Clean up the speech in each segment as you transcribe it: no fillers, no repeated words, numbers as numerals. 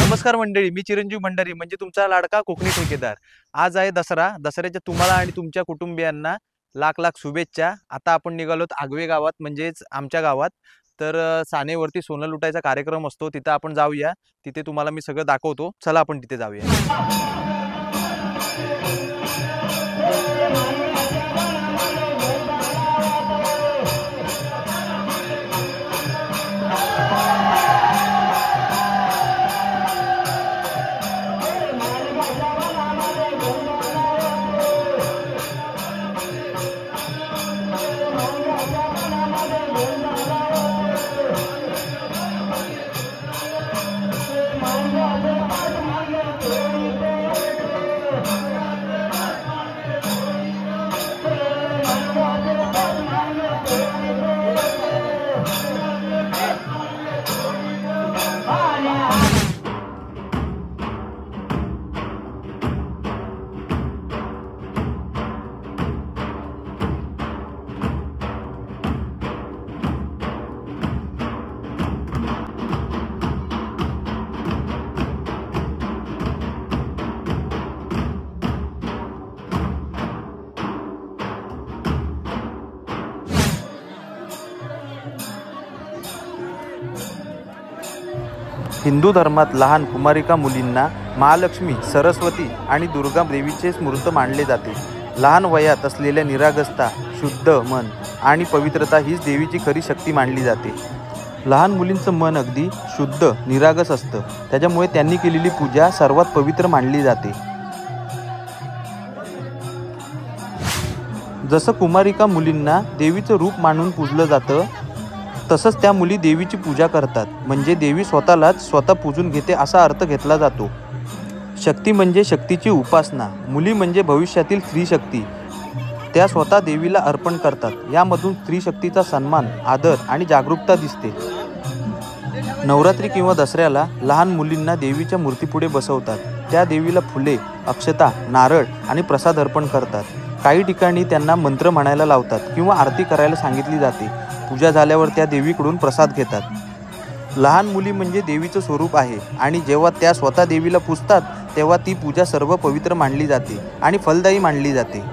नमस्कार मंडळी, मी चिरंजीव भंडारी म्हणजे तुमचा लाडका कोकणी ठेकेदार। आज आहे दसरा। दसऱ्याच्या तुम्हाला आणि तुमच्या कुटुंबियांना लाख लाख शुभेच्छा। आता आपण निघालोत आगवे गावात म्हणजेच आमच्या गावात। तर सानेवरती सोनं लुटायचा कार्यक्रम असतो, तिथे आपण जाऊया। तिथे तुम्हाला मी सगळं दाखवतो, चला आपण तिथे जाऊया। हिंदू धर्मात लहान कुमारिका मुलींना महालक्ष्मी, सरस्वती आणि दुर्गा देवीचे मूर्त मानले जाते। लहान वयात असलेल्या निरागसता, शुद्ध मन आणि पवित्रता हीच देवीची खरी शक्ती मानली जाते। लहान मुलींचं मन अगदी शुद्ध निरागस असतं, त्याच्यामुळे त्यांनी केलेली पूजा सर्वात पवित्र मानली जाते। जसं कुमारिका मुलींना देवीचं रूप मानून पूजलं जातं, तसंच त्या मुली देवीची पूजा करतात, म्हणजे देवी स्वतः पूजून घेते असा अर्थ घेतला जातो। शक्ती म्हणजे शक्तीची उपासना, मुली म्हणजे भविष्यातील स्त्री शक्ती, त्या स्वतः देवीला अर्पण करतात। यामधून स्त्री शक्तीचा सन्मान, आदर आणि जागरूकता दिसते। नवरात्री किंवा दसऱ्याला लहान मुलींना देवीच्या मूर्तीपुढे बसवतात, त्या देवीला फुले, अक्षता, नारळ आणि प्रसाद अर्पण करतात। काही ठिकाणी त्यांना मंत्र म्हणायला लावतात किंवा आरती करायला सांगितली जाते। पूजा झाल्यावर त्या देवीकडून प्रसाद घेतात। लहान मुली म्हणजे देवीचं स्वरूप आहे आणि जेव्हा त्या स्वतः देवीला पूजतात तेव्हा ती पूजा सर्व पवित्र मानली जाते आणि फलदायी मानली जाते।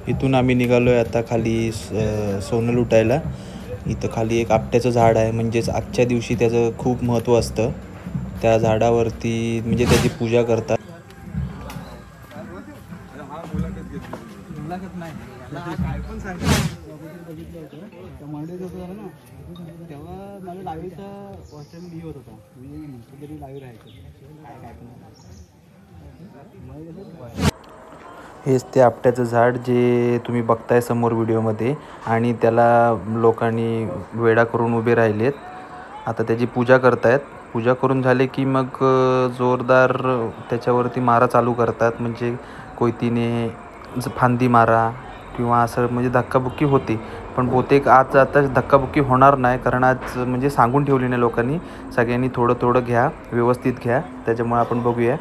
इथून आम्ही निघालोय आता खाली सोनं लुटायला. इथं खाली एक आपट्याचं झाड आहे, म्हणजेच आजच्या दिवशी त्याचं खूप महत्त्व असतं. त्या झाडावरती म्हणजे त्याची पूजा करतात. हेच ते आपट्याचं झाड जे तुम्ही बघताय समोर व्हिडिओमध्ये, आणि त्याला लोकांनी वेढा करून उभे राहिलेत. आता त्याची पूजा करतायत. पूजा करून झाले की मग जोरदार त्याच्यावरती मारा चालू करतात, म्हणजे कोयतीने फांदी मारा किंवा असं म्हणजे धक्काबुक्की होते. पण बहुतेक आज जाताच धक्काबुक्की होणार नाही, कारण आज म्हणजे सांगून ठेवली नाही लोकांनी, सगळ्यांनी थोडं थोडं घ्या, व्यवस्थित घ्या. त्याच्यामुळे आपण बघूया.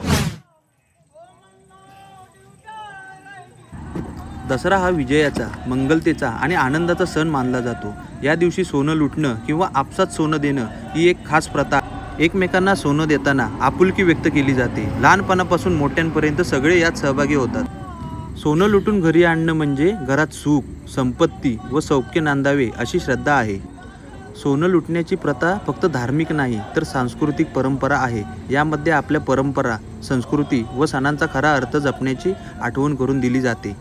दसरा हा विजयाचा, मंगलतेचा आणि आनंदाचा सण मानला जातो. या दिवशी सोनं लुटणं किंवा आपसात सोनं देणं ही एक खास प्रथा. एकमेकांना सोनं देताना आपुलकी व्यक्त केली जाते. लहानपणापासून मोठ्यांपर्यंत सगळे यात सहभागी होतात. सोनं लुटून घरी आणणं म्हणजे घरात सुख, संपत्ती व सौख्य नांदावे अशी श्रद्धा आहे. सोनं लुटण्याची प्रथा फक्त धार्मिक नाही तर सांस्कृतिक परंपरा आहे. यामध्ये आपल्या परंपरा, संस्कृती व सणांचा खरा अर्थ जपण्याची आठवण करून दिली जाते.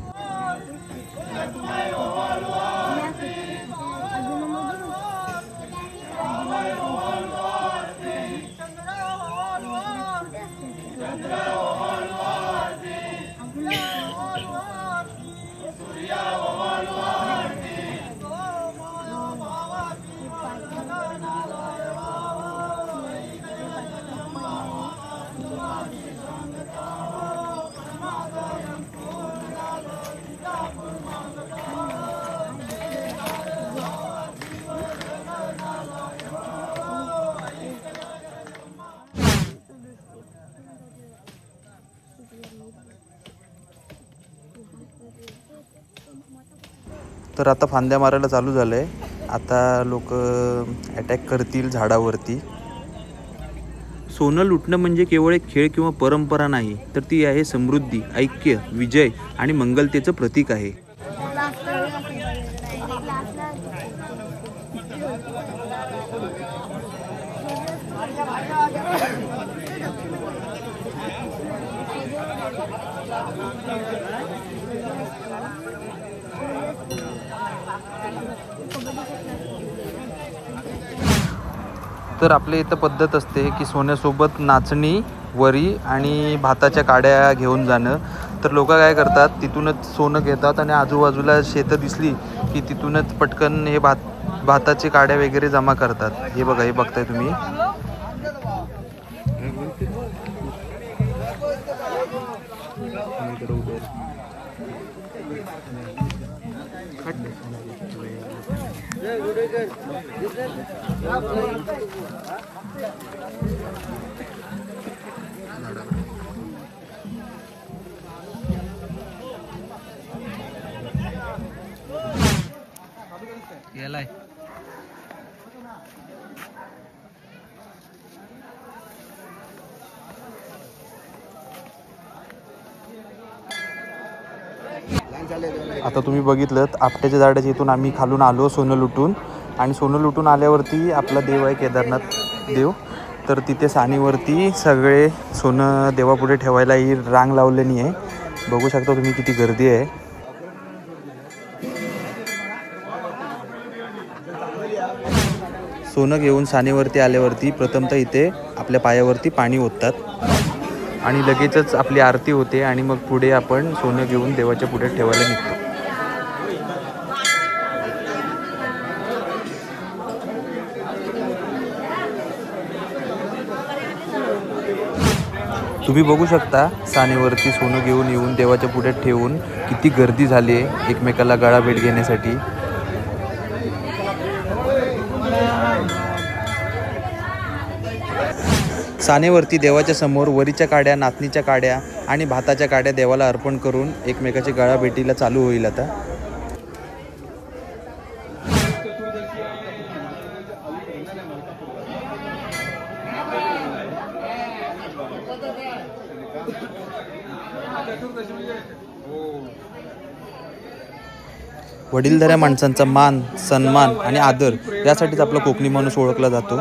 तर आता फांद्या मारायला चालू झालं आहे. आता लोक अटॅक करतील झाडावरती. सोनं लुटणं म्हणजे केवळ एक खेळ किंवा परंपरा नाही, तर ती आहे समृद्धी, ऐक्य, विजय आणि मंगलतेचं प्रतीक आहे. तर आपल्या इथं पद्धत असते की सोन्यासोबत नाचणी, वरी आणि भाताच्या काड्या घेऊन जाणं. तर लोक काय करतात, तिथूनच सोनं घेतात आणि आजूबाजूला शेतं दिसली की तिथूनच पटकन हे भाताचे काड्या वगैरे जमा करतात. हे बघा, हे बघताय तुम्ही. यालाय आता तुम्ही बघितलं आपट्याच्या झाडाच्या इथून आम्ही खालून आलो सोनं लुटून. आणि सोनं लुटून आल्यावरती आपला देव आहे केदारनाथ देव. तर तिथे सानीवरती सगळे सोनं देवापुढे ठेवायला ही रांग लावलेली आहे. बघू शकता तुम्ही किती गर्दी आहे. सोनं घेऊन सानेवरती आल्यावरती प्रथमतः इथे आपल्या पायावरती पाणी ओततात आणि लगेचच आपली आरती होते आणि मग पुढे आपण सोनं घेऊन देवाच्या पुढे ठेवायला निघतो. तुम्ही बघू शकता सानेवरती सोनं घेऊन येऊन देवाच्या पुढे ठेवून किती गर्दी झाली आहे एकमेकाला गळा भेट घेण्यासाठी. सानेवरती देवाच्या समोर वरीच्या काड्या, नाचणीच्या काड्या आणि भाताच्या काड्या देवाला अर्पण करून एकमेकाच्या गळा भेटीला चालू होईल. आता वडीलधाऱ्या माणसांचा मान, सन्मान आणि आदर यासाठीच आपला कोकणी माणूस ओळखला जातो.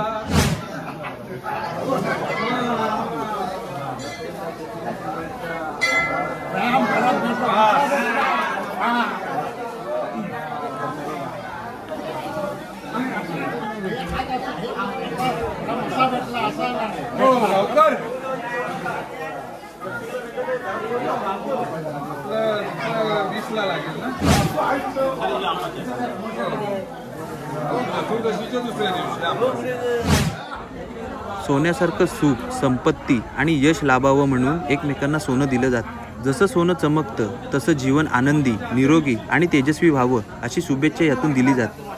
सोन्यासारखं सुख, संपत्ती आणि यश लाभावं म्हणून एकमेकांना सोनं दिलं जातं. जसं सोनं चमकतं तसं जीवन आनंदी, निरोगी आणि तेजस्वी व्हावं अशी शुभेच्छा यातून दिली जाते.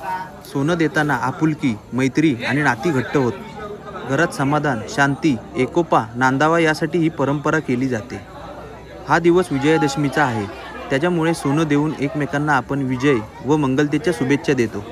सोनं देताना आपुलकी, मैत्री आणि नाती घट्ट होत. घरात समाधान, शांती, एकोपा नांदावा यासाठी ही परंपरा केली जाते. हा दिवस विजयादशमीचा आहे. त्याच्यामुळे सोनं देऊन एकमेकांना आपण विजय व मंगलतेच्या शुभेच्छा देतो.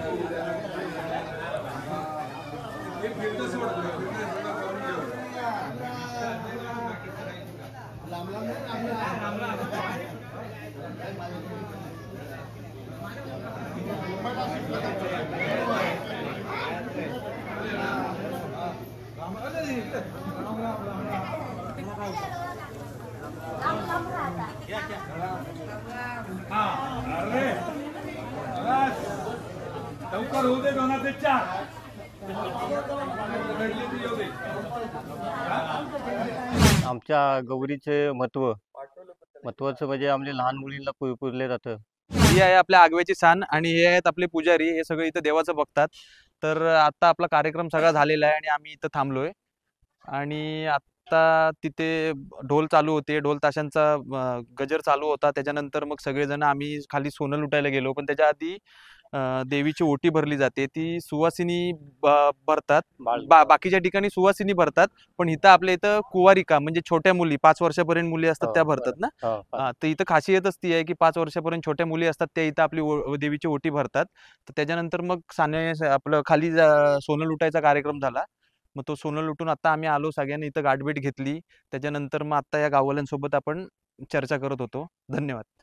आमच्या गौरीचे महत्वाचं म्हणजे आमच्या लहान मुलींना पुरले जातं. ही आहे आपल्या आगव्याची सान आणि हे आहेत आपले पुजारी. हे सगळे इथं देवाचं बघतात. तर आता आपला कार्यक्रम सगळा झालेला आहे आणि आम्ही इथं थांबलोय. आणि आता तिथे ढोल चालू होते, ढोल ताशांचा गजर चालू होता. त्याच्यानंतर मग सगळेजण आम्ही खाली सोनं लुटायला गेलो. पण त्याच्या आधी देवीची ओटी भरली जाते ती सुवासिनी भरतात. बाळ बाकीच्या ठिकाणी सुवासिनी भरतात, पण इथं आपल्या इथं कुवारिका म्हणजे छोट्या मुली 5 वर्षापर्यंत मुली असतात हो, त्या भरतात ना. हो, हो. तर इथं खासियतच ती आहे की 5 वर्षापर्यंत छोट्या मुली असतात त्या इथं आपली देवीची ओटी भरतात. तर त्याच्यानंतर मग आपलं खाली सोनं लुटायचा कार्यक्रम झाला. मग तो सोनं लुटून आता आम्ही आलो, सगळ्यांनी इथं गाठभेट घेतली. त्याच्यानंतर मग आता या गाववाल्यांसोबत आपण चर्चा करत होतो. धन्यवाद.